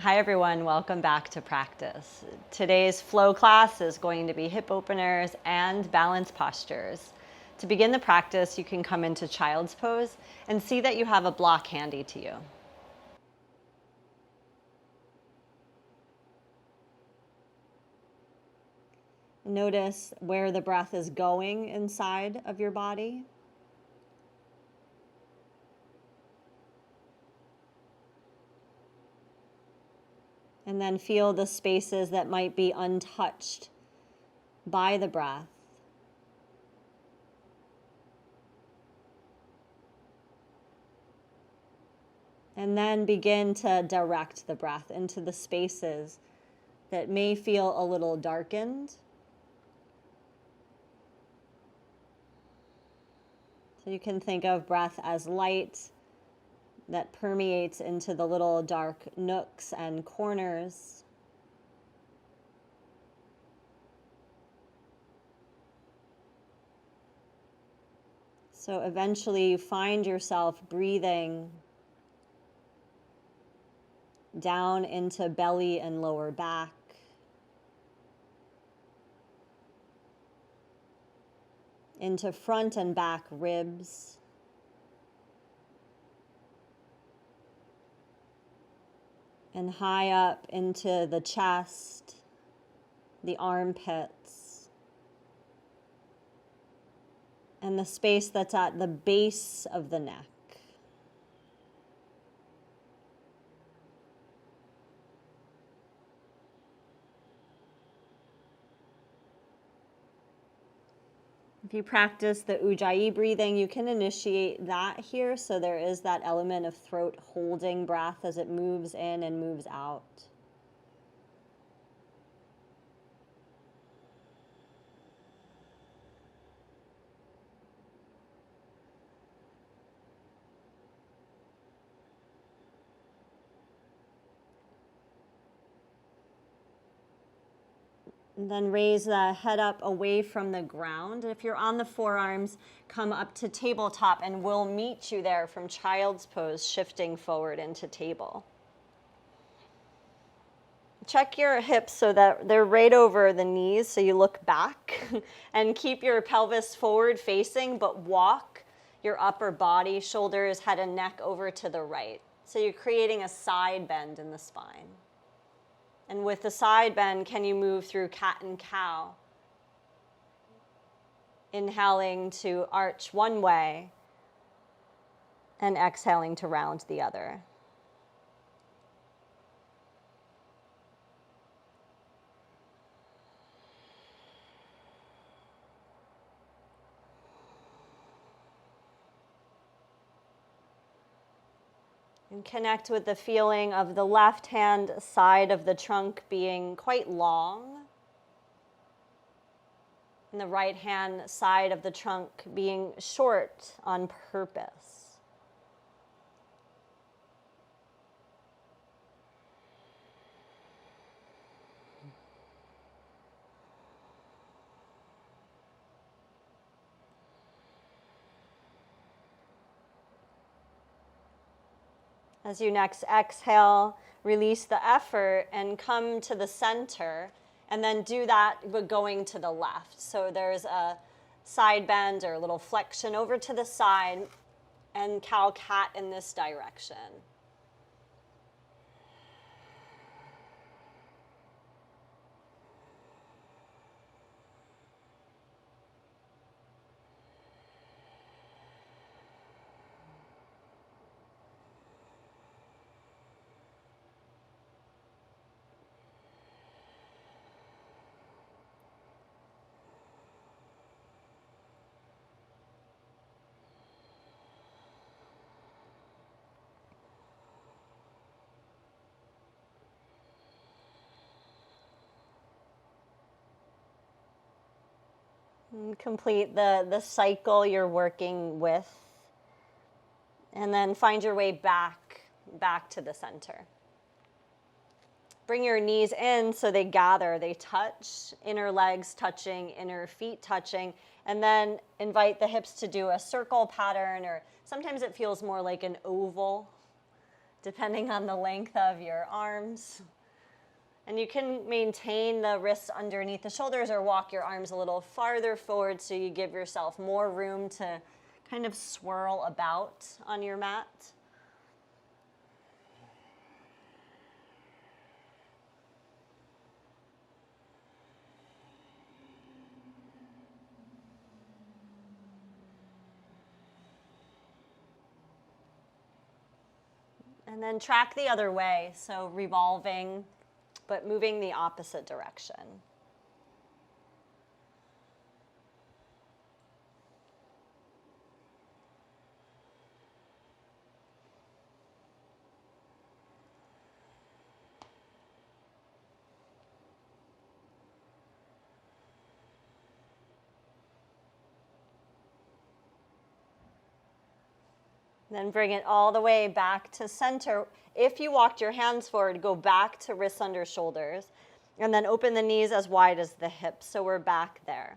Hi everyone, welcome back to practice. Today's flow class is going to be hip openers and balance postures. To begin the practice, you can come into child's pose and see that you have a block handy to you. Notice where the breath is going inside of your body. And then feel the spaces that might be untouched by the breath. And then begin to direct the breath into the spaces that may feel a little darkened. So you can think of breath as light that permeates into the little dark nooks and corners. So eventually you find yourself breathing down into belly and lower back, into front and back ribs, and high up into the chest, the armpits, and the space that's at the base of the neck. If you practice the Ujjayi breathing, you can initiate that here. So there is that element of throat holding breath as it moves in and moves out. And then raise the head up away from the ground. If you're on the forearms, come up to tabletop and we'll meet you there from child's pose, shifting forward into table. Check your hips so that they're right over the knees so you look back and keep your pelvis forward facing, but walk your upper body, shoulders, head and neck over to the right. So you're creating a side bend in the spine. And with the side bend, can you move through cat and cow? Inhaling to arch one way and exhaling to round the other. And connect with the feeling of the left hand side of the trunk being quite long, and the right hand side of the trunk being short on purpose. As you next exhale, release the effort and come to the center, and then do that but going to the left. So there's a side bend or a little flexion over to the side and cow-cat in this direction. And complete the cycle you're working with, and then find your way back to the center. Bring your knees in so they gather, they touch, inner legs touching, inner feet touching, and then invite the hips to do a circle pattern, or sometimes it feels more like an oval depending on the length of your arms. And you can maintain the wrists underneath the shoulders or walk your arms a little farther forward so you give yourself more room to kind of swirl about on your mat. And then track the other way, so revolving, but moving the opposite direction. Then bring it all the way back to center. If you walked your hands forward, go back to wrists under shoulders, and then open the knees as wide as the hips, so we're back there.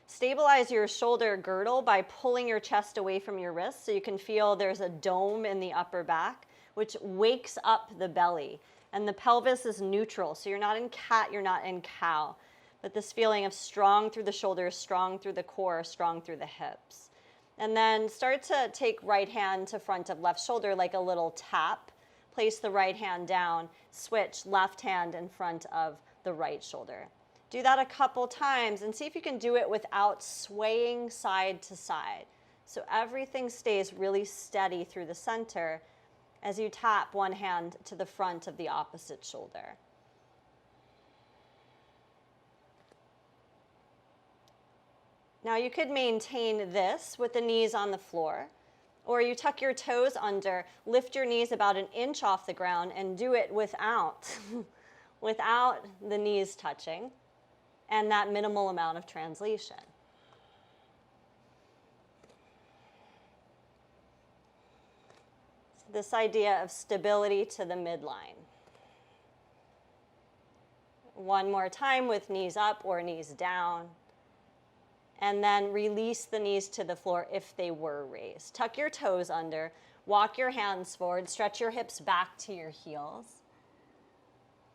Stabilize your shoulder girdle by pulling your chest away from your wrists so you can feel there's a dome in the upper back, which wakes up the belly. And the pelvis is neutral, so you're not in cat, you're not in cow. But this feeling of strong through the shoulders, strong through the core, strong through the hips. And then start to take right hand to front of left shoulder like a little tap. Place the right hand down, switch left hand in front of the right shoulder. Do that a couple times and see if you can do it without swaying side to side. So everything stays really steady through the center as you tap one hand to the front of the opposite shoulder. Now you could maintain this with the knees on the floor, or you tuck your toes under, lift your knees about an inch off the ground and do it without the knees touching and that minimal amount of translation. So this idea of stability to the midline. One more time with knees up or knees down. And then release the knees to the floor if they were raised. Tuck your toes under, walk your hands forward, stretch your hips back to your heels.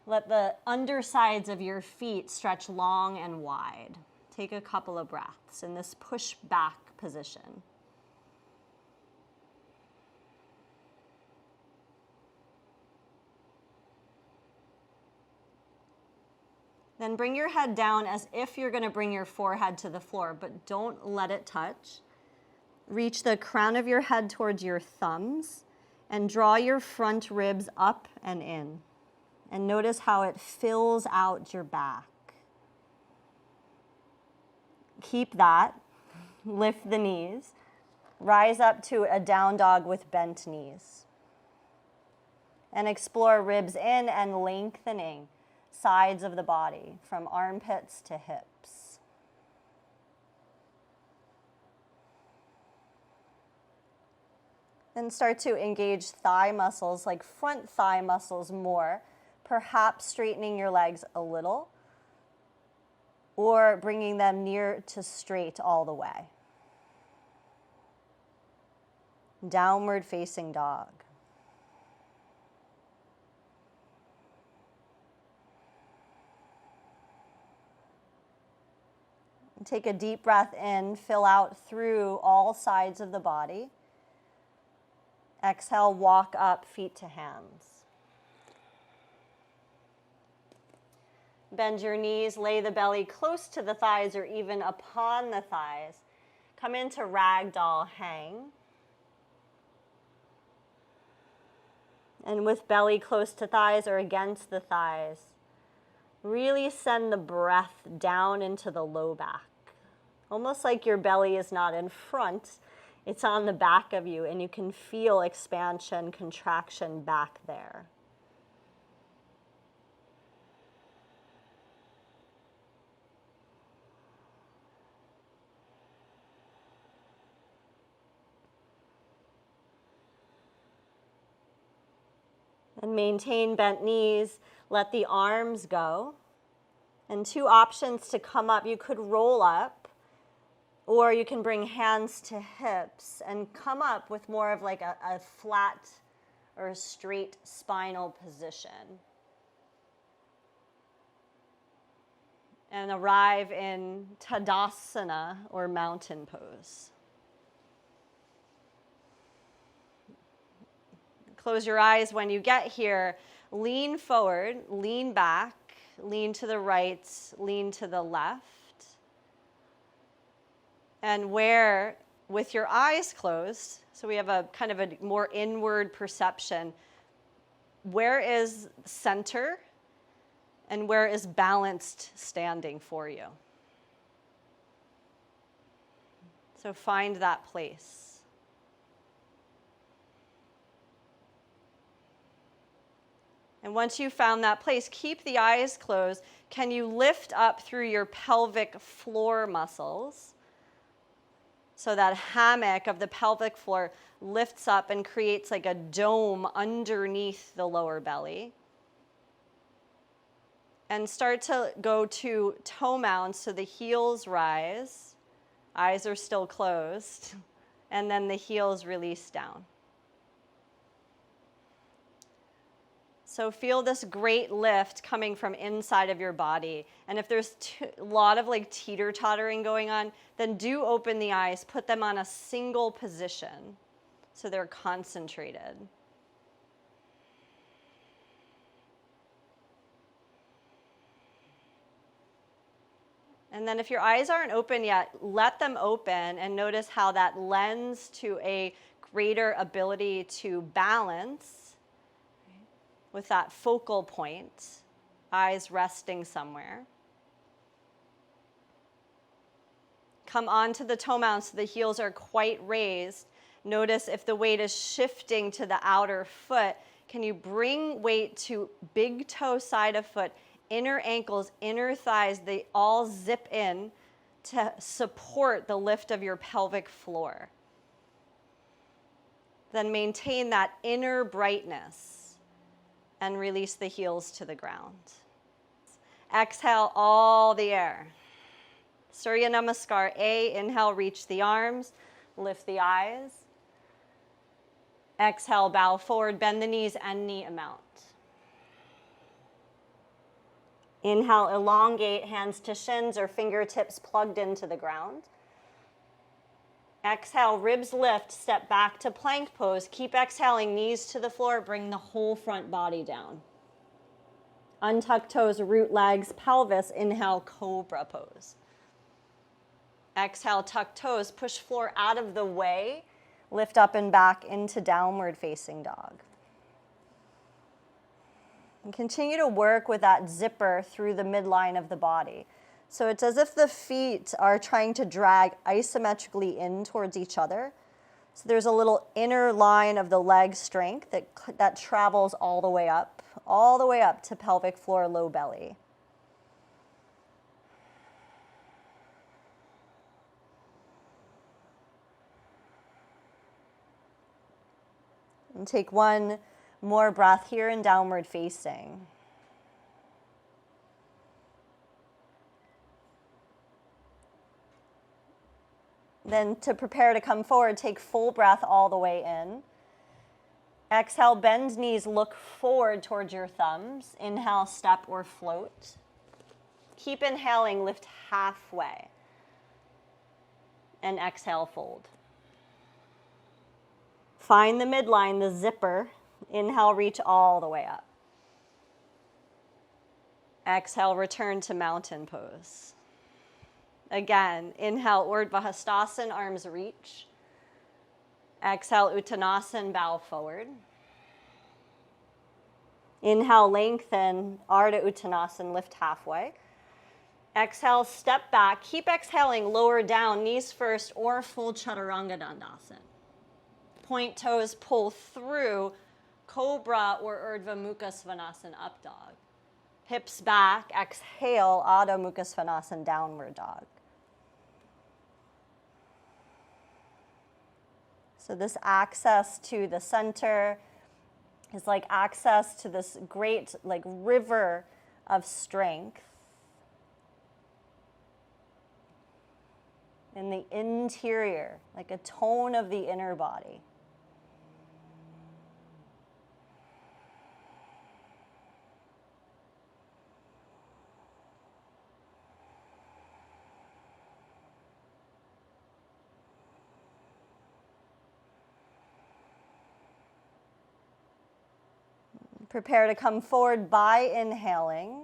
Let the undersides of your feet stretch long and wide. Take a couple of breaths in this push back position. Then bring your head down as if you're going to bring your forehead to the floor, but don't let it touch. Reach the crown of your head towards your thumbs and draw your front ribs up and in. And notice how it fills out your back. Keep that. Lift the knees. Rise up to a down dog with bent knees. And explore ribs in and lengthening sides of the body from armpits to hips. Then start to engage thigh muscles, like front thigh muscles more, perhaps straightening your legs a little or bringing them near to straight all the way. Downward facing dog. Take a deep breath in, fill out through all sides of the body. Exhale, walk up, feet to hands. Bend your knees, lay the belly close to the thighs or even upon the thighs. Come into ragdoll hang. And with belly close to thighs or against the thighs, really send the breath down into the low back. Almost like your belly is not in front, it's on the back of you, and you can feel expansion, contraction back there. And maintain bent knees, let the arms go. And two options to come up. You could roll up, or you can bring hands to hips and come up with more of like a flat or a straight spinal position. And arrive in Tadasana, or mountain pose. Close your eyes when you get here. Lean forward, lean back, lean to the right, lean to the left. And where, with your eyes closed, so we have a kind of a more inward perception, where is center and where is balanced standing for you? So find that place. And once you've found that place, keep the eyes closed. Can you lift up through your pelvic floor muscles? So that hammock of the pelvic floor lifts up and creates like a dome underneath the lower belly. And start to go to toe mounds so the heels rise. Eyes are still closed. And then the heels release down. So feel this great lift coming from inside of your body. And if there's a lot of like teeter-tottering going on, then do open the eyes, put them on a single position so they're concentrated. And then if your eyes aren't open yet, let them open and notice how that lends to a greater ability to balance with that focal point, eyes resting somewhere. Come onto the toe mounds so the heels are quite raised. Notice if the weight is shifting to the outer foot. Can you bring weight to big toe side of foot, inner ankles, inner thighs? They all zip in to support the lift of your pelvic floor. Then maintain that inner brightness. And release the heels to the ground. Exhale all the air. Surya Namaskar A, inhale, reach the arms, lift the eyes. Exhale, bow forward, bend the knees, and knee amount. Inhale, elongate, hands to shins or fingertips plugged into the ground. Exhale, ribs lift, step back to plank pose. Keep exhaling, knees to the floor, bring the whole front body down. Untuck toes, root legs, pelvis. Inhale, cobra pose. Exhale, tuck toes, push floor out of the way. Lift up and back into downward facing dog. And continue to work with that zipper through the midline of the body. So it's as if the feet are trying to drag isometrically in towards each other. So there's a little inner line of the leg strength that travels all the way up to pelvic floor, low belly. And take one more breath here in downward facing. Then to prepare to come forward, take full breath all the way in. Exhale, bend knees, look forward towards your thumbs. Inhale, step or float. Keep inhaling, lift halfway. And exhale, fold. Find the midline, the zipper. Inhale, reach all the way up. Exhale, return to mountain pose. Again, inhale, Urdhva Hastasana, arms reach. Exhale, Uttanasana, bow forward. Inhale, lengthen, Ardha Uttanasana, lift halfway. Exhale, step back. Keep exhaling, lower down, knees first, or full Chaturanga Dandasana. Point toes, pull through, Cobra or Urdhva Mukha Svanasana, up dog. Hips back, exhale, Adho Mukha Svanasana, downward dog. So this access to the center is like access to this great like river of strength in the interior, like a tone of the inner body. Prepare to come forward by inhaling.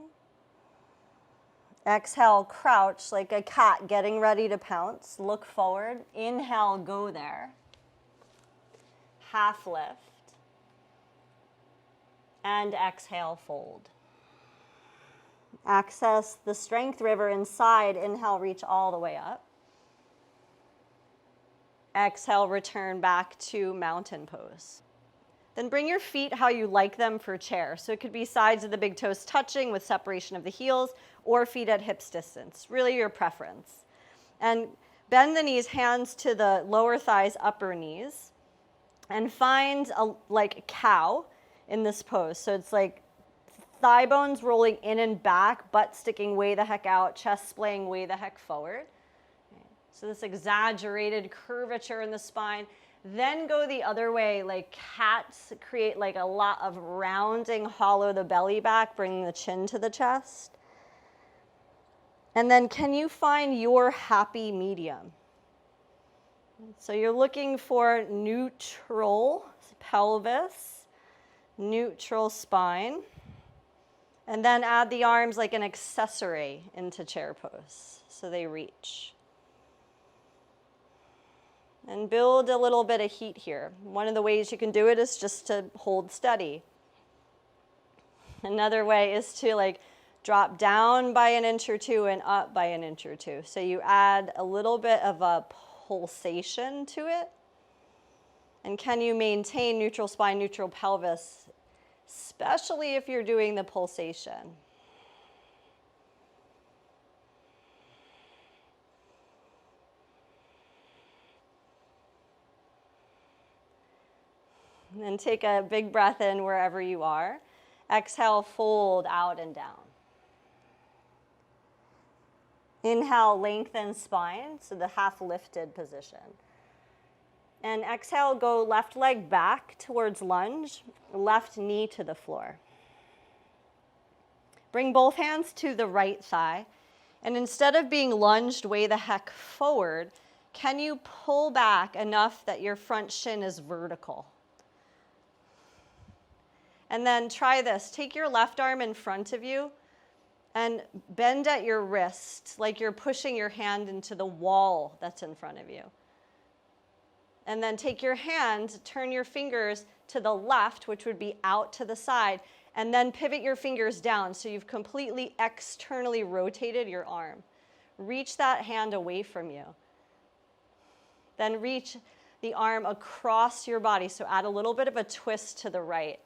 Exhale, crouch like a cat getting ready to pounce. Look forward. Inhale, go there. Half lift. And exhale, fold. Access the strength river inside. Inhale, reach all the way up. Exhale, return back to mountain pose. Then bring your feet how you like them for chair. So it could be sides of the big toes touching with separation of the heels, or feet at hips distance, really your preference. And bend the knees, hands to the lower thighs, upper knees, and find like a cow in this pose. So it's like thigh bones rolling in and back, butt sticking way the heck out, chest splaying way the heck forward. So this exaggerated curvature in the spine. Then go the other way, like cats, create like a lot of rounding, hollow the belly back, bringing the chin to the chest. And then can you find your happy medium? So you're looking for neutral pelvis, neutral spine, and then add the arms like an accessory into chair pose, so they reach. And build a little bit of heat here. One of the ways you can do it is just to hold steady. Another way is to like drop down by an inch or two and up by an inch or two. So you add a little bit of a pulsation to it. And can you maintain neutral spine, neutral pelvis, especially if you're doing the pulsation? And then take a big breath in wherever you are. Exhale, fold out and down. Inhale, lengthen spine, so the half lifted position. And exhale, go left leg back towards lunge, left knee to the floor. Bring both hands to the right thigh. And instead of being lunged way the heck forward, can you pull back enough that your front shin is vertical? And then try this. Take your left arm in front of you and bend at your wrist like you're pushing your hand into the wall that's in front of you. And then take your hand, turn your fingers to the left, which would be out to the side, and then pivot your fingers down so you've completely externally rotated your arm. Reach that hand away from you. Then reach the arm across your body, so add a little bit of a twist to the right.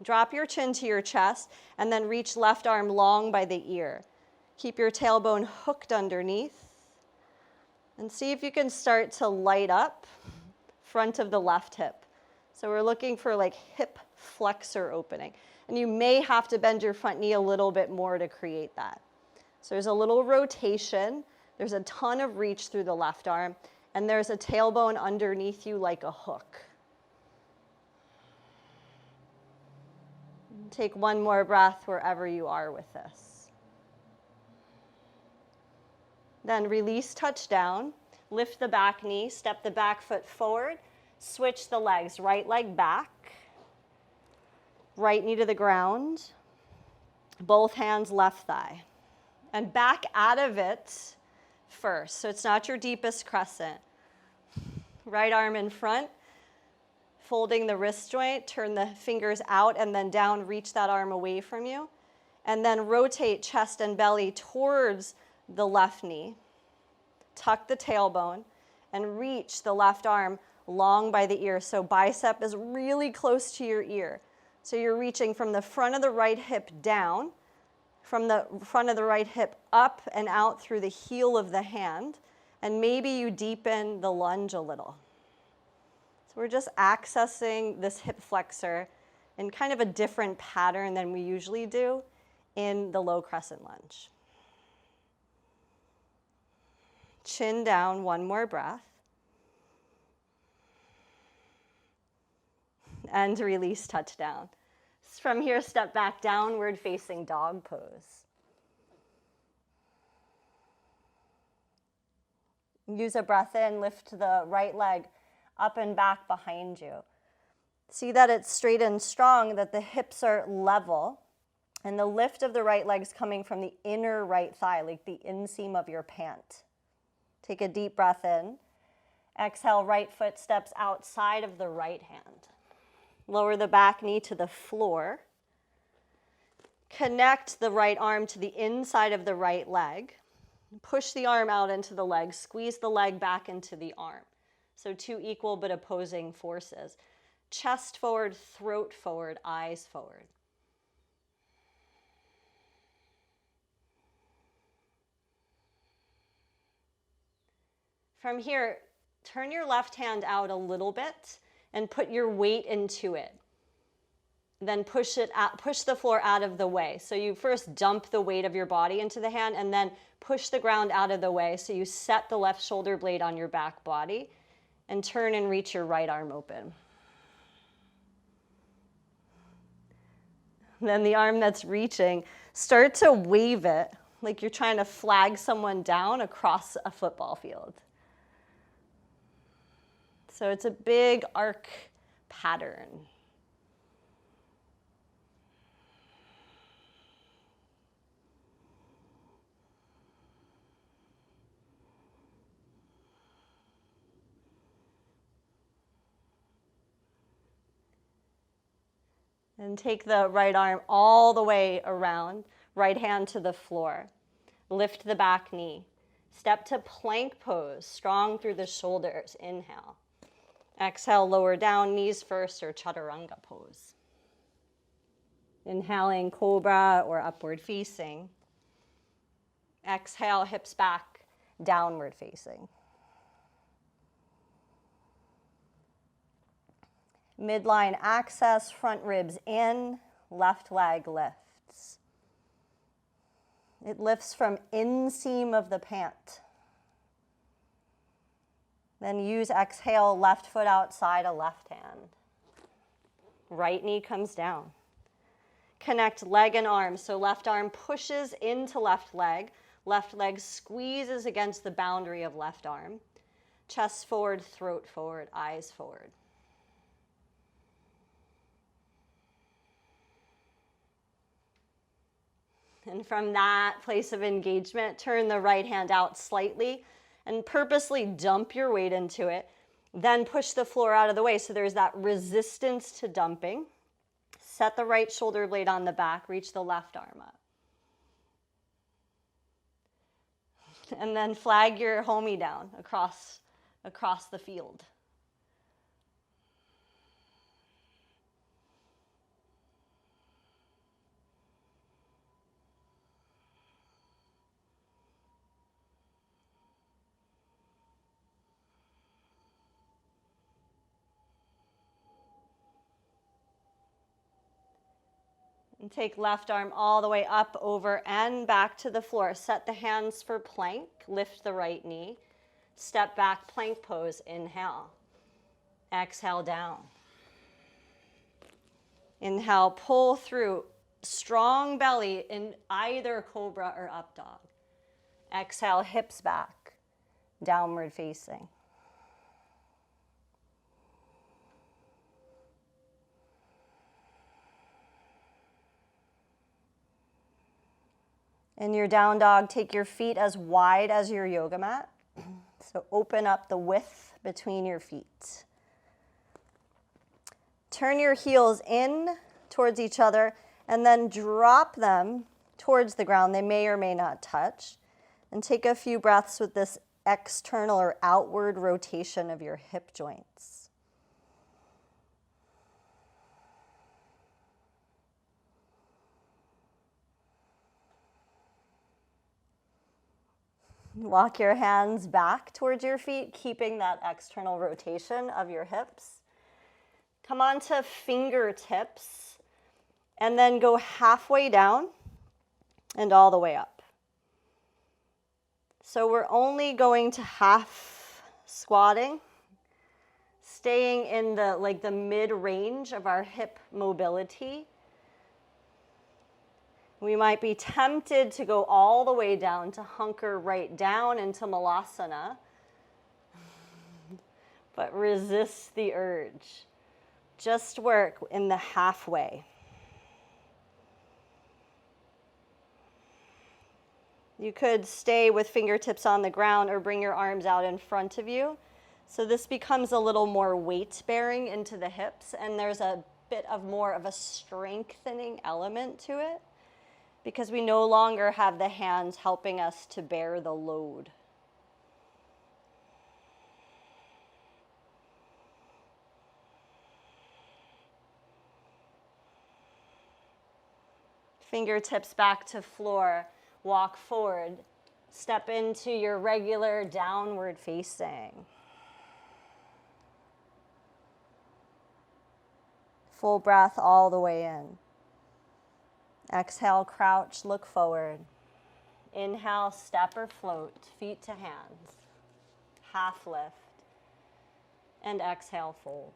Drop your chin to your chest, and then reach left arm long by the ear. Keep your tailbone hooked underneath. And see if you can start to light up front of the left hip. So we're looking for like hip flexor opening. And you may have to bend your front knee a little bit more to create that. So there's a little rotation. There's a ton of reach through the left arm. And there's a tailbone underneath you like a hook. Take one more breath wherever you are with this. Then release, touch down, lift the back knee, step the back foot forward, switch the legs, right leg back, right knee to the ground, both hands left thigh. And back out of it first, so it's not your deepest crescent. Right arm in front, folding the wrist joint, turn the fingers out and then down, reach that arm away from you. And then rotate chest and belly towards the left knee. Tuck the tailbone and reach the left arm long by the ear. So bicep is really close to your ear. So you're reaching from the front of the right hip down, from the front of the right hip up and out through the heel of the hand. And maybe you deepen the lunge a little. We're just accessing this hip flexor in kind of a different pattern than we usually do in the low crescent lunge. Chin down, one more breath. And release, touch down. From here, step back, downward facing dog pose. Use a breath in, lift the right leg up and back behind you. See that it's straight and strong, that the hips are level, and the lift of the right leg's coming from the inner right thigh, like the inseam of your pant. Take a deep breath in. Exhale, right foot steps outside of the right hand. Lower the back knee to the floor. Connect the right arm to the inside of the right leg. Push the arm out into the leg. Squeeze the leg back into the arm. So two equal but opposing forces. Chest forward, throat forward, eyes forward. From here, turn your left hand out a little bit and put your weight into it. Then push the floor out of the way. So you first dump the weight of your body into the hand and then push the ground out of the way. So you set the left shoulder blade on your back body and turn and reach your right arm open. Then the arm that's reaching, start to wave it like you're trying to flag someone down across a football field. So it's a big arc pattern. And take the right arm all the way around, right hand to the floor. Lift the back knee. Step to plank pose, strong through the shoulders. Inhale. Exhale, lower down, knees first, or chaturanga pose. Inhaling, cobra or upward facing. Exhale, hips back, downward facing. Midline access, front ribs in, left leg lifts. It lifts from inseam of the pant. Then use exhale, left foot outside of left hand. Right knee comes down. Connect leg and arm. So left arm pushes into left leg squeezes against the boundary of left arm. Chest forward, throat forward, eyes forward. And from that place of engagement, turn the right hand out slightly and purposely dump your weight into it. Then push the floor out of the way so there's that resistance to dumping. Set the right shoulder blade on the back, reach the left arm up. And then flag your homie down across the field. And take left arm all the way up, over, and back to the floor. Set the hands for plank. Lift the right knee. Step back, plank pose. Inhale. Exhale, down. Inhale, pull through. Strong belly in either cobra or up dog. Exhale, hips back. Downward facing. In your down dog, take your feet as wide as your yoga mat. So open up the width between your feet. Turn your heels in towards each other and then drop them towards the ground. They may or may not touch. And take a few breaths with this external or outward rotation of your hip joints. Walk your hands back towards your feet, keeping that external rotation of your hips. Come on to fingertips, and then go halfway down and all the way up. So we're only going to half squatting, staying in the mid-range of our hip mobility. We might be tempted to go all the way down, to hunker right down into malasana, but resist the urge. Just work in the halfway. You could stay with fingertips on the ground or bring your arms out in front of you. So this becomes a little more weight bearing into the hips, and there's a bit of more of a strengthening element to it because we no longer have the hands helping us to bear the load. Fingertips back to floor, walk forward, step into your regular downward facing. Full breath all the way in. Exhale, crouch, look forward. Inhale, step or float, feet to hands. Half lift. And exhale, fold.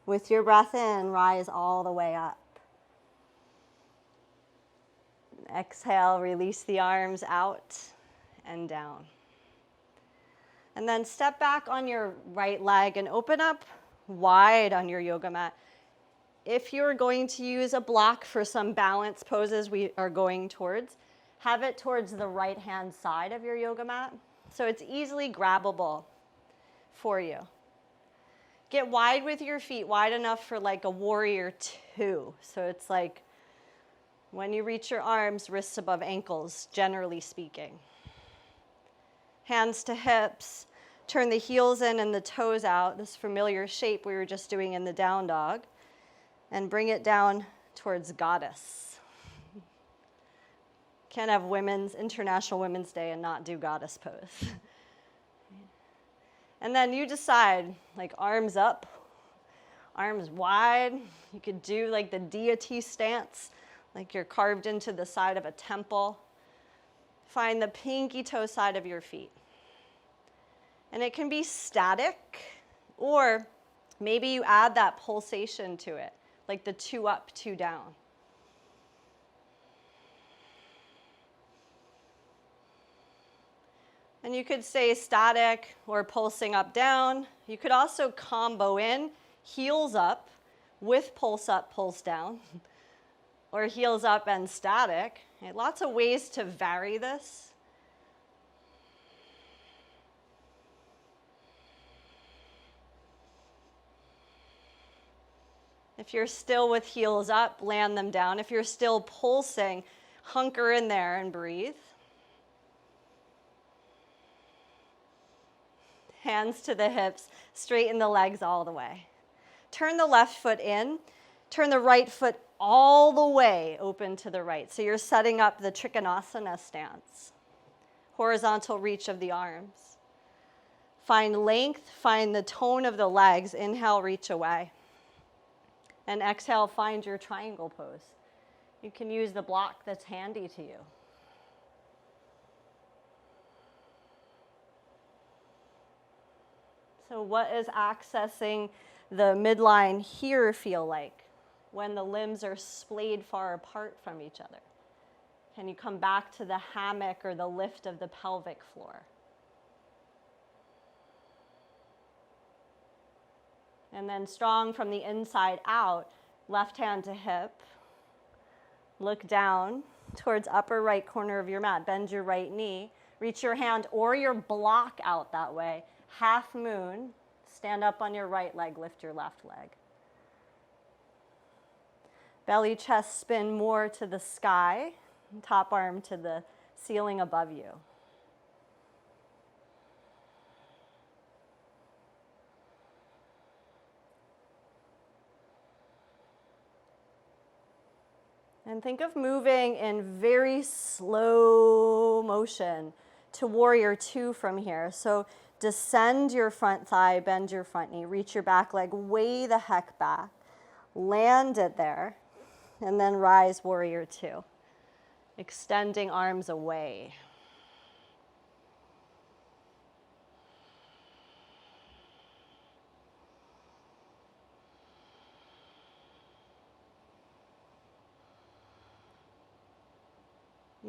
With your breath in, rise all the way up. Exhale, release the arms out and down. And then step back on your right leg and open up wide on your yoga mat. If you're going to use a block for some balance poses we are going towards, have it towards the right-hand side of your yoga mat so it's easily grabbable for you. Get wide with your feet, wide enough for like a warrior two. So it's like when you reach your arms, wrists above ankles, generally speaking. Hands to hips, turn the heels in and the toes out, this familiar shape we were just doing in the down dog, and bring it down towards goddess. Can't have International Women's Day and not do goddess pose. And then you decide, like arms up, arms wide. You could do like the deity stance, like you're carved into the side of a temple. Find the pinky toe side of your feet. And it can be static, or maybe you add that pulsation to it, like the 2 up, 2 down. And you could say static or pulsing up, down. You could also combo in heels up with pulse up, pulse down, or heels up and static. Lots of ways to vary this. If you're still with heels up, land them down. If you're still pulsing, hunker in there and breathe. Hands to the hips, straighten the legs all the way. Turn the left foot in, turn the right foot all the way open to the right. So you're setting up the Trikonasana stance. Horizontal reach of the arms. Find length, find the tone of the legs. Inhale, reach away. And exhale, find your triangle pose. You can use the block that's handy to you. So what is accessing the midline here feel like when the limbs are splayed far apart from each other? Can you come back to the hammock or the lift of the pelvic floor? And then strong from the inside out, left hand to hip. Look down towards upper right corner of your mat. Bend your right knee. Reach your hand or your block out that way. Half moon. Stand up on your right leg. Lift your left leg. Belly, chest spin more to the sky. Top arm to the ceiling above you. And think of moving in very slow motion to warrior two from here. So descend your front thigh, bend your front knee, reach your back leg way the heck back. Land it there, and then rise warrior two. Extending arms away.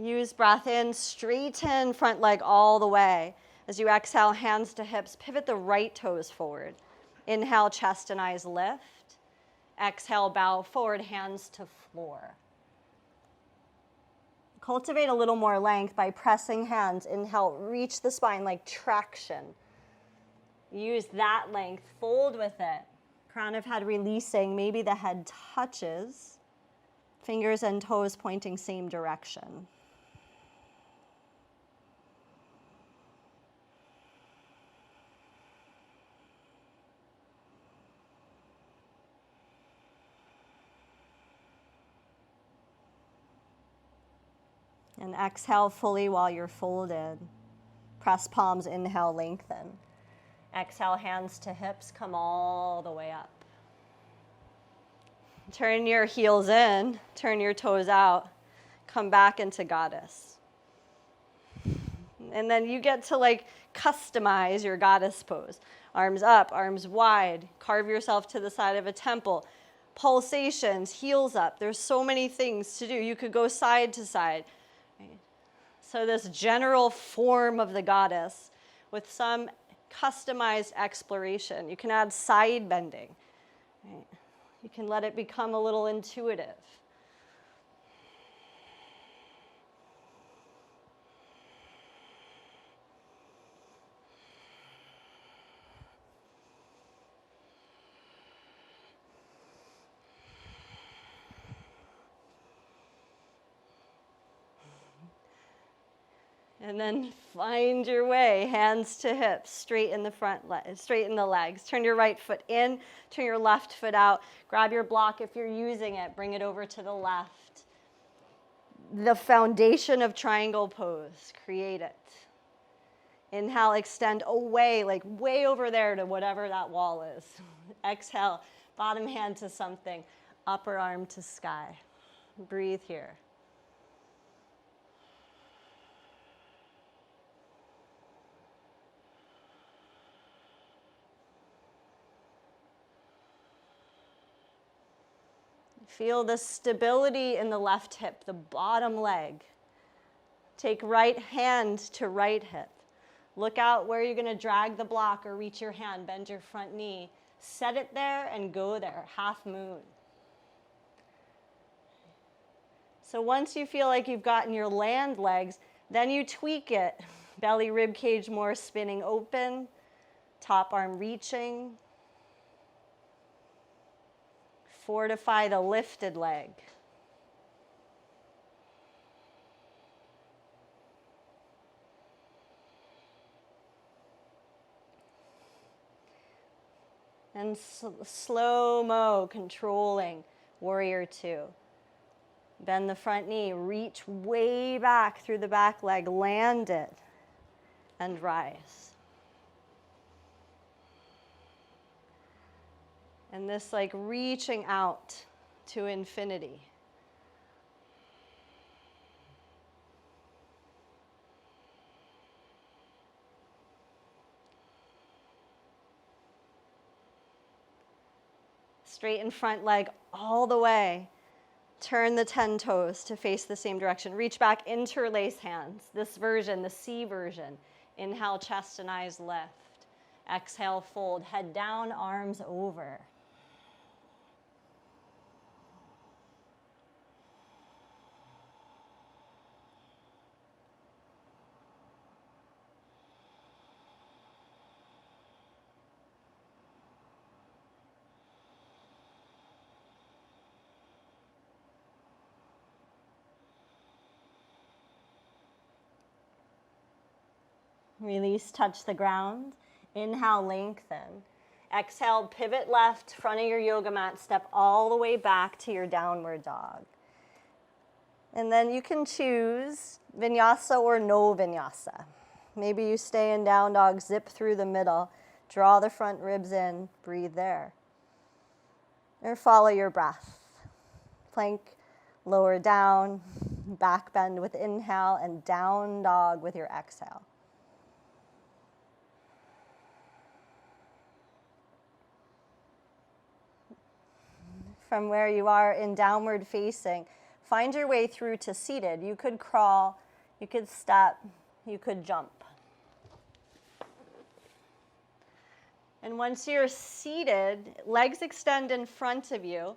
Use breath in, straighten front leg all the way. As you exhale, hands to hips, pivot the right toes forward. Inhale, chest and eyes lift. Exhale, bow forward, hands to floor. Cultivate a little more length by pressing hands. Inhale, reach the spine like traction. Use that length, fold with it. Crown of head releasing, maybe the head touches. Fingers and toes pointing same direction. And exhale fully while you're folded. Press palms, inhale, lengthen. Exhale, hands to hips, come all the way up. Turn your heels in, turn your toes out, come back into goddess. And then you get to like customize your goddess pose. Arms up, arms wide, carve yourself to the side of a temple. Pulsations, heels up. There's so many things to do. You could go side to side. So this general form of the goddess with some customized exploration. You can add side bending. Right? You can let it become a little intuitive. And then find your way, hands to hips, straighten the straighten the legs. Turn your right foot in, turn your left foot out. Grab your block if you're using it, bring it over to the left. The foundation of triangle pose, create it. Inhale, extend away, like way over there to whatever that wall is. Exhale, bottom hand to something, upper arm to sky. Breathe here. Feel the stability in the left hip, the bottom leg. Take right hand to right hip. Look out where you're going to drag the block or reach your hand, bend your front knee. Set it there and go there, half moon. So once you feel like you've gotten your land legs, then you tweak it. Belly, rib cage more spinning open, top arm reaching. Fortify the lifted leg. And slow-mo, controlling, warrior two. Bend the front knee, reach way back through the back leg, land it, and rise. And this like reaching out to infinity. Straighten front leg all the way. Turn the 10 toes to face the same direction. Reach back, interlace hands. This version, the C version. Inhale, chest and eyes lift. Exhale, fold. Head down, arms over. Release, touch the ground. Inhale, lengthen. Exhale, pivot left, front of your yoga mat, step all the way back to your downward dog. And then you can choose vinyasa or no vinyasa. Maybe you stay in down dog, zip through the middle, draw the front ribs in, breathe there. Or follow your breath. Plank, lower down, back bend with inhale, and down dog with your exhale. From where you are in downward facing, find your way through to seated. You could crawl, you could step, you could jump. And once you're seated, legs extend in front of you.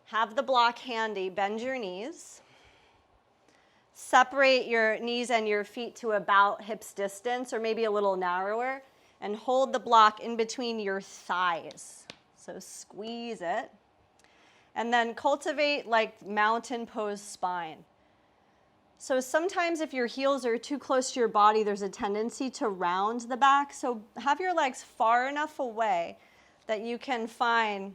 Have the block handy, bend your knees. Separate your knees and your feet to about hips distance or maybe a little narrower, and hold the block in between your thighs. So squeeze it. And then cultivate like mountain pose spine. So sometimes if your heels are too close to your body, there's a tendency to round the back. So have your legs far enough away that you can find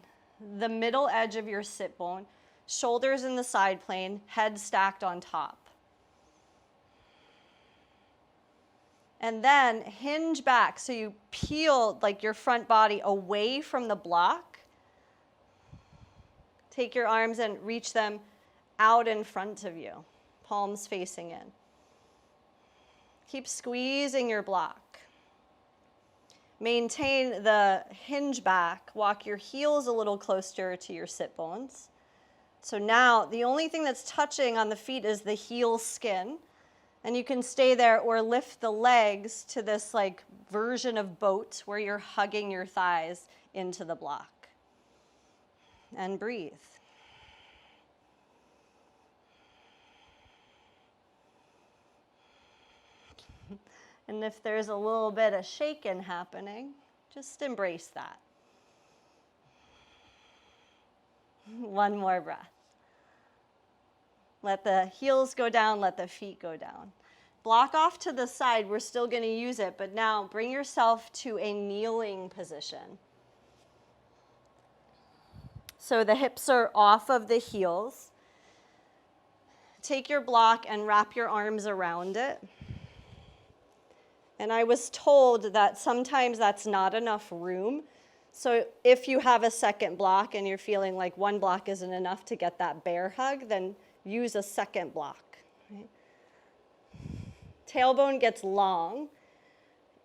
the middle edge of your sit bone, shoulders in the side plane, head stacked on top. And then hinge back so you peel like your front body away from the block. Take your arms and reach them out in front of you, palms facing in. Keep squeezing your block. Maintain the hinge back. Walk your heels a little closer to your sit bones. So now the only thing that's touching on the feet is the heel skin. And you can stay there or lift the legs to this like version of boat where you're hugging your thighs into the block. And breathe. And if there's a little bit of shaking happening, just embrace that. One more breath. Let the heels go down, let the feet go down. Block off to the side, we're still going to use it, but now bring yourself to a kneeling position. So the hips are off of the heels. Take your block and wrap your arms around it. And I was told that sometimes that's not enough room. So if you have a second block and you're feeling like one block isn't enough to get that bear hug, then use a second block. Right? Tailbone gets long.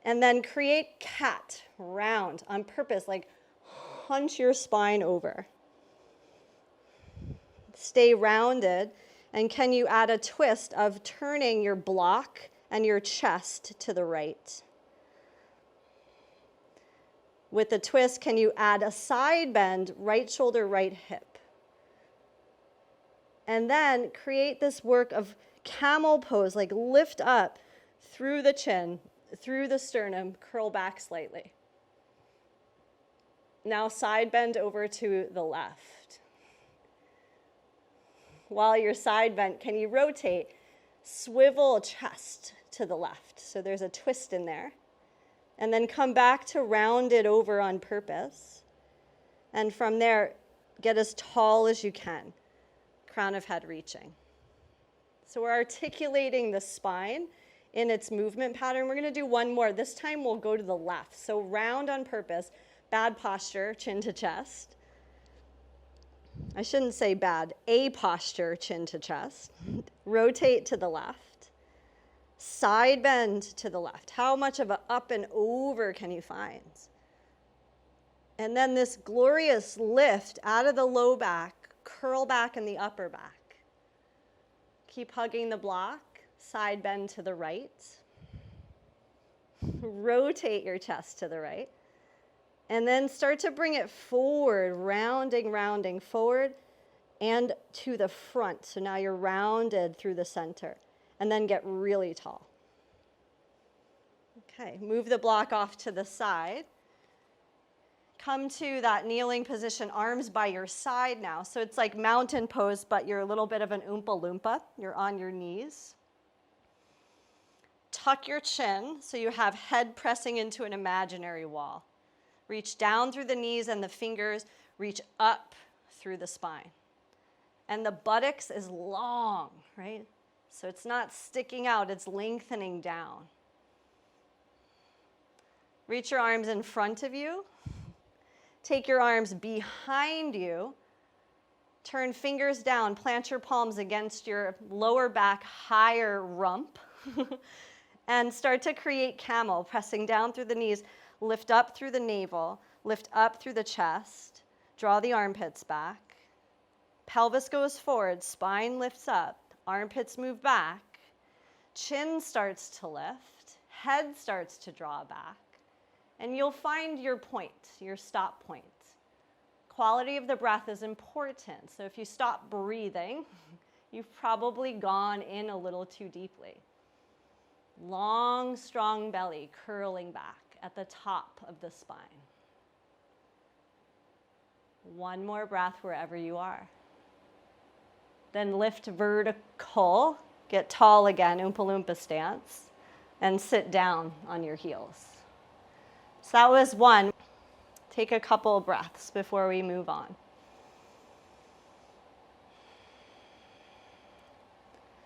And then create cat, round, on purpose, like hunch your spine over. Stay rounded. And can you add a twist of turning your block and your chest to the right? With the twist, can you add a side bend, right shoulder, right hip? And then create this work of camel pose, like lift up through the chin, through the sternum, curl back slightly. Now side bend over to the left. While you're side bent, can you rotate? Swivel chest to the left. So there's a twist in there. And then come back to round it over on purpose. And from there, get as tall as you can. Crown of head reaching. So we're articulating the spine in its movement pattern. We're going to do one more. This time we'll go to the left. So round on purpose. Bad posture, chin to chest. I shouldn't say bad. A posture, chin to chest. Rotate to the left. Side bend to the left. How much of an up and over can you find? And then this glorious lift out of the low back, curl back in the upper back. Keep hugging the block. Side bend to the right. Rotate your chest to the right. And then start to bring it forward, rounding forward and to the front. So now you're rounded through the center. And then get really tall. Okay, move the block off to the side. Come to that kneeling position, arms by your side now. So it's like mountain pose, but you're a little bit of an Oompa Loompa. You're on your knees. Tuck your chin so you have head pressing into an imaginary wall. Reach down through the knees and the fingers, reach up through the spine. And the buttocks is long, right? So it's not sticking out, it's lengthening down. Reach your arms in front of you. Take your arms behind you. Turn fingers down, plant your palms against your lower back, higher rump. And start to create camel, pressing down through the knees. Lift up through the navel, lift up through the chest. Draw the armpits back. Pelvis goes forward, spine lifts up. Armpits move back, chin starts to lift, head starts to draw back, And you'll find your point, your stop point. Quality of the breath is important. So if you stop breathing, you've probably gone in a little too deeply. Long, strong belly curling back at the top of the spine. One more breath wherever you are. Then lift vertical, get tall again, Oompa Loompa stance, and sit down on your heels. So that was one. Take a couple breaths before we move on.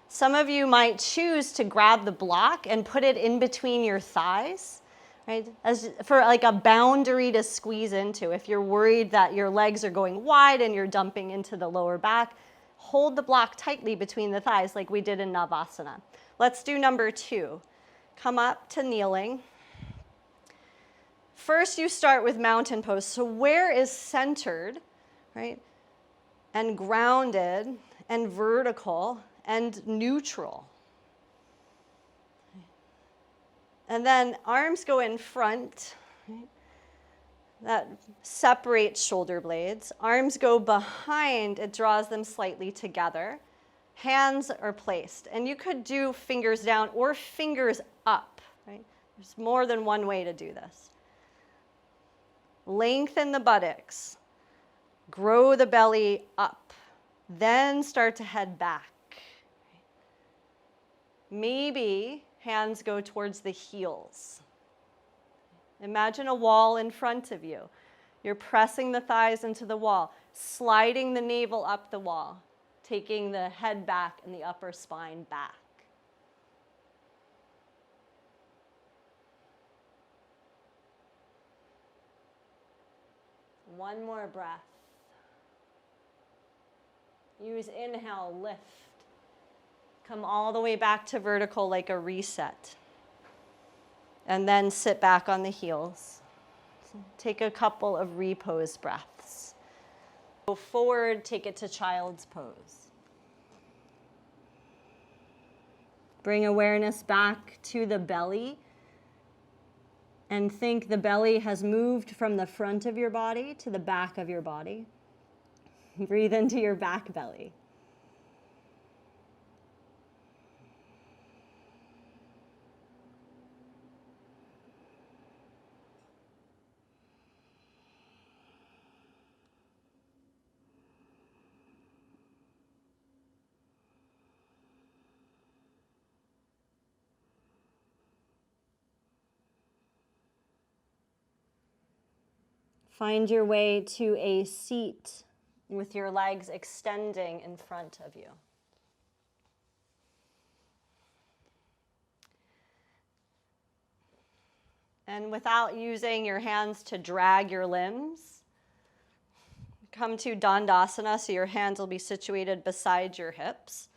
Some of you might choose to grab the block and put it in between your thighs, right? As for like a boundary to squeeze into. If you're worried that your legs are going wide and you're dumping into the lower back, hold the block tightly between the thighs like we did in Navasana. Let's do number 2. Come up to kneeling. First, you start with mountain pose. So where is centered, right, and grounded and vertical and neutral? And then arms go in front, right? That separates shoulder blades. Arms go behind, it draws them slightly together. Hands are placed. And you could do fingers down or fingers up, right? There's more than one way to do this. Lengthen the buttocks. Grow the belly up. Then start to head back. Maybe hands go towards the heels. Imagine a wall in front of you. You're pressing the thighs into the wall, sliding the navel up the wall, taking the head back and the upper spine back. One more breath. Use inhale, lift. Come all the way back to vertical like a reset. And then sit back on the heels. Take a couple of repose breaths. Go forward, take it to child's pose. Bring awareness back to the belly. And think the belly has moved from the front of your body to the back of your body. Breathe into your back belly. Find your way to a seat with your legs extending in front of you. And without using your hands to drag your limbs, come to Dandasana, so your hands will be situated beside your hips.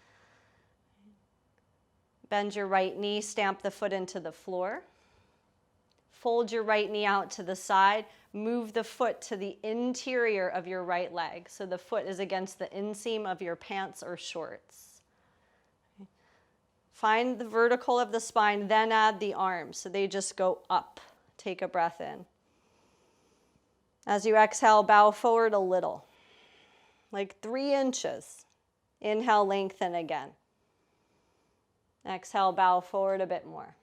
Bend your right knee, stamp the foot into the floor. Fold your right knee out to the side. Move the foot to the interior of your right leg. So the foot is against the inseam of your pants or shorts. Find the vertical of the spine, then add the arms. So they just go up. Take a breath in. As you exhale, bow forward a little, like 3 inches. Inhale, lengthen again. Exhale, bow forward a bit more.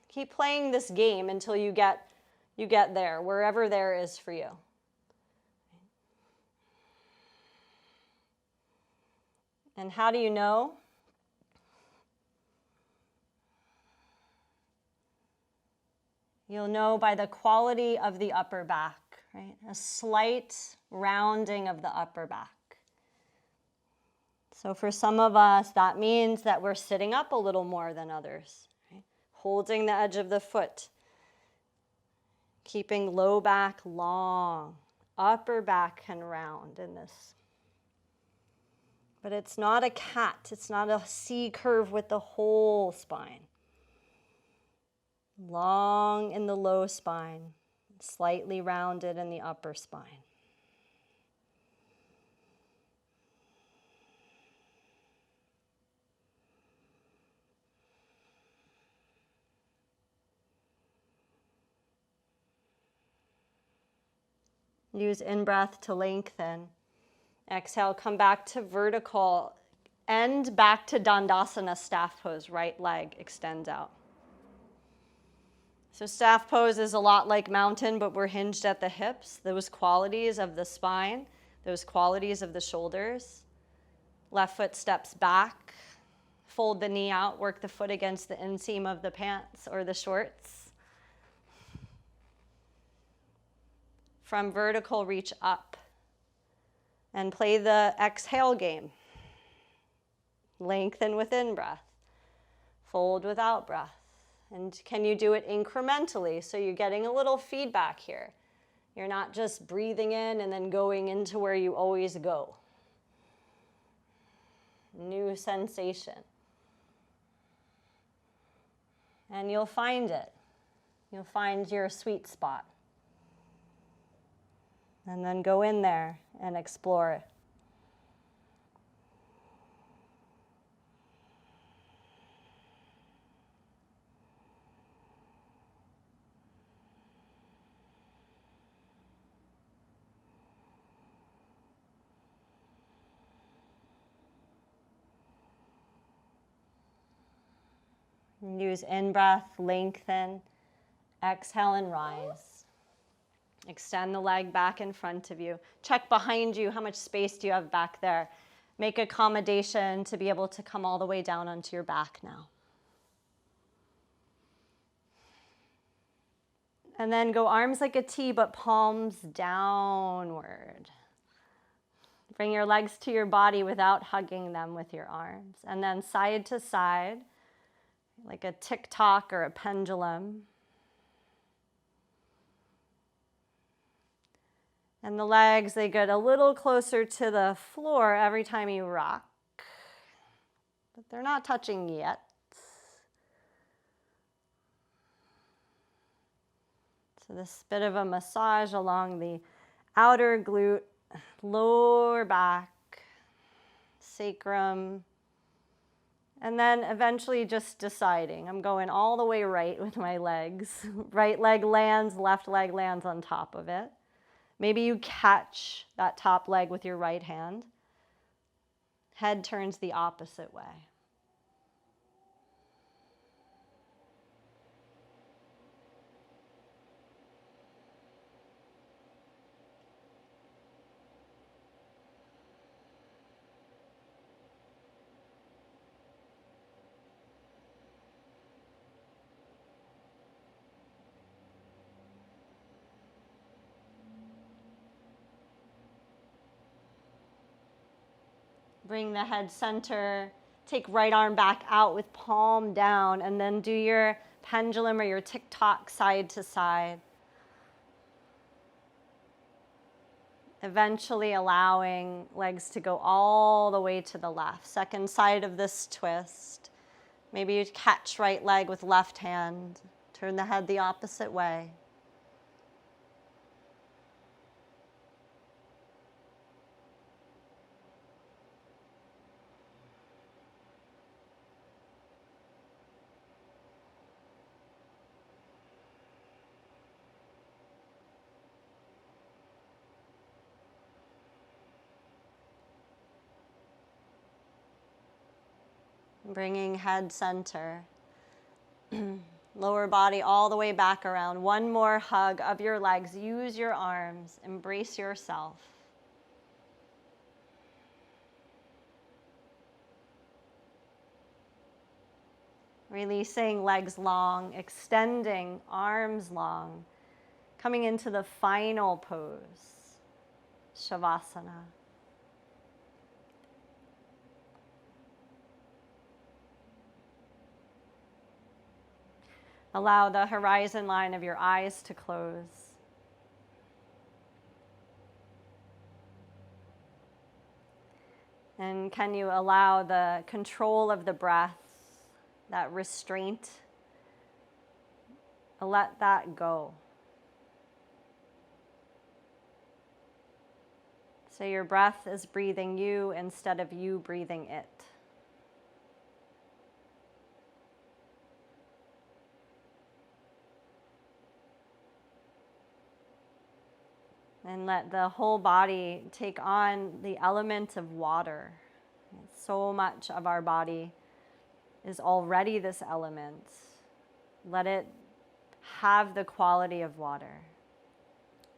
Keep playing this game until you get there, wherever there is for you. And how do you know? You'll know by the quality of the upper back, right? A slight rounding of the upper back. So for some of us, that means that we're sitting up a little more than others. Holding the edge of the foot, keeping low back long, upper back can round in this. But it's not a cat, it's not a C curve with the whole spine. Long in the low spine, slightly rounded in the upper spine. Use in-breath to lengthen. Exhale, come back to vertical. End back to Dandasana, staff pose. Right leg extends out. So staff pose is a lot like mountain, but we're hinged at the hips. Those qualities of the spine, those qualities of the shoulders. Left foot steps back. Fold the knee out. Work the foot against the inseam of the pants or the shorts. From vertical, reach up. And play the exhale game. Lengthen with in-breath. Fold with out-breath. And can you do it incrementally? So you're getting a little feedback here. You're not just breathing in and then going into where you always go. New sensation. And you'll find it. You'll find your sweet spot. And then go in there and explore it. Use in-breath, lengthen, exhale and rise. Extend the leg back in front of you. Check behind you, how much space do you have back there? Make accommodation to be able to come all the way down onto your back now. And then go arms like a T, but palms downward. Bring your legs to your body without hugging them with your arms. And then side to side, like a tick-tock or a pendulum. And the legs, they get a little closer to the floor every time you rock. But they're not touching yet. So this bit of a massage along the outer glute, lower back, sacrum. And then eventually just deciding, I'm going all the way right with my legs. Right leg lands, left leg lands on top of it. Maybe you catch that top leg with your right hand. Head turns the opposite way. Bring the head center, take right arm back out with palm down, and then do your pendulum or your tick-tock side to side. Eventually allowing legs to go all the way to the left. Second side of this twist. Maybe you catch right leg with left hand. Turn the head the opposite way. Bringing head center. Lower body all the way back around. One more hug of your legs. Use your arms. Embrace yourself. Releasing legs long, extending arms long. Coming into the final pose, Shavasana. Allow the horizon line of your eyes to close. And can you allow the control of the breath, that restraint, let that go. So your breath is breathing you instead of you breathing it. And let the whole body take on the element of water. So much of our body is already this element. Let it have the quality of water,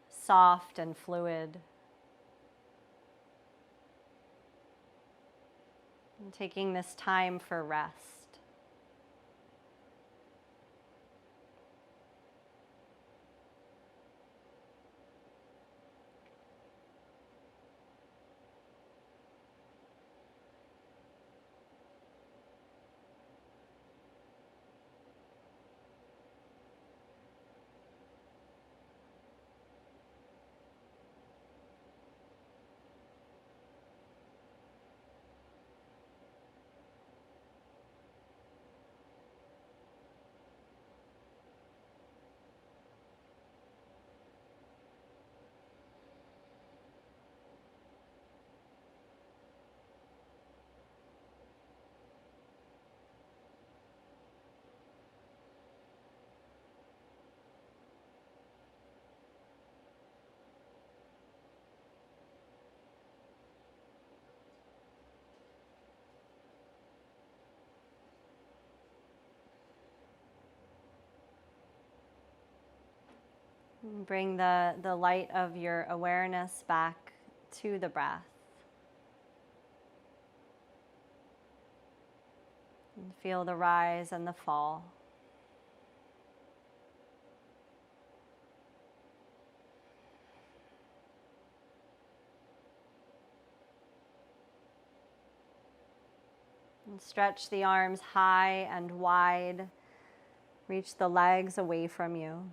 soft and fluid. And taking this time for rest. Bring the light of your awareness back to the breath. And feel the rise and the fall. And stretch the arms high and wide. Reach the legs away from you.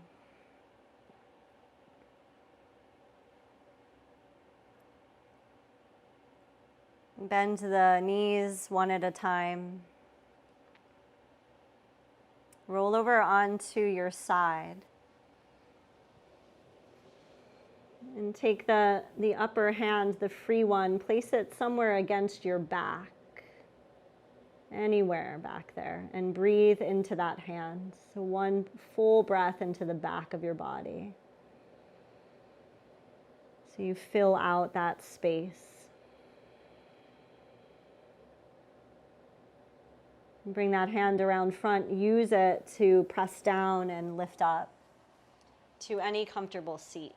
Bend the knees one at a time. Roll over onto your side. And take the upper hand, the free one, place it somewhere against your back. Anywhere back there. And breathe into that hand. So one full breath into the back of your body. So you fill out that space. Bring that hand around front. Use it to press down and lift up to any comfortable seat.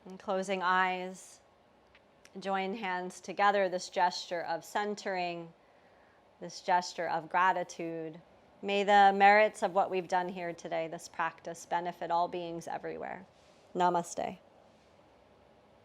And closing eyes, join hands together, this gesture of centering, this gesture of gratitude. May the merits of what we've done here today, this practice, benefit all beings everywhere. Namaste.